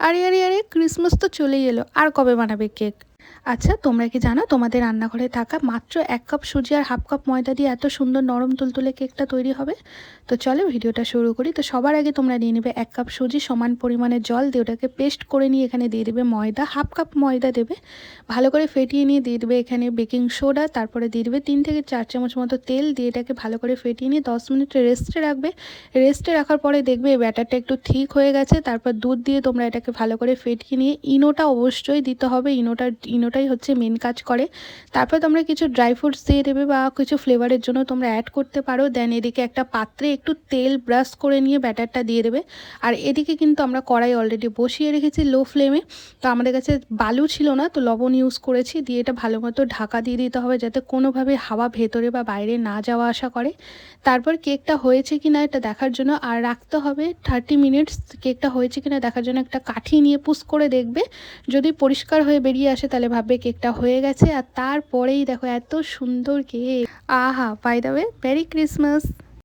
আরে আরে আরে, ক্রিসমাস তো চলেই এলো, আর কবে বানাবে কেক? আচ্ছা, তোমরা কি জানো তোমাদের রান্নাঘরে থাকা মাত্র 1 কাপ সুজি আর হাফ কাপ ময়দা দিয়ে এত সুন্দর নরম তুলতুলে কেকটা তৈরি হবে? তো চলো ভিডিওটা শুরু করি। তো সবার আগে তোমরা নিয়ে নেবে 1 কাপ সুজি, সমান পরিমাণে জল দিয়ে ওটাকে পেস্ট করে নিয়ে এখানে দিয়ে দেবে ময়দা, হাফ কাপ ময়দা দেবে, ভালো করে ফেটিয়ে নিয়ে দিয়ে দেবে এখানে বেকিং সোডা, তারপরে দিয়ে দেবে 3 থেকে 4 চামচ মতো তেল দিয়ে এটাকে ভালো করে ফেটিয়ে নিয়ে 10 মিনিট রেস্টে রাখবে। রেস্টে রাখার পরে দেখবে এই ব্যাটারটা একটু ঠিক হয়ে গেছে। তারপর দুধ দিয়ে তোমরা এটাকে ভালো করে ফেটিয়ে নিয়ে ইনোটা অবশ্যই দিতে হবে, ইনোটাই হচ্ছে মেন কাজ করে। তারপর তোমরা কিছু ড্রাই ফ্রুটস দিয়ে দেবে বা কিছু ফ্লেভারের জন্য তোমরা অ্যাড করতে পারো। দেন এদিকে একটা পাত্রে একটু তেল ব্রাশ করে নিয়ে ব্যাটারটা দিয়ে দেবে। আর এদিকে কিন্তু আমরা কড়াই অলরেডি বসিয়ে রেখেছি লো ফ্লেমে। তো আমাদের কাছে বালু ছিল না, তো লবণ ইউজ করেছি। দিয়ে এটা ভালো মতো ঢাকা দিয়ে দিতে হবে যাতে কোনোভাবে হাওয়া ভেতরে বা বাইরে না যাওয়া আসা করে। তারপর কেকটা হয়েছে কি না এটা দেখার জন্য আর রাখতে হবে 30 মিনিটস। কেকটা হয়েছে কি না দেখার জন্য একটা কাঠি নিয়ে পুশ করে দেখবে, যদি পরিষ্কার হয়ে বেরিয়ে আসে তাহলে ভাববে কেকটা হয়ে গেছে। আর তারপরেই দেখো এত সুন্দর কেক। আহা, by the way, merry Christmas.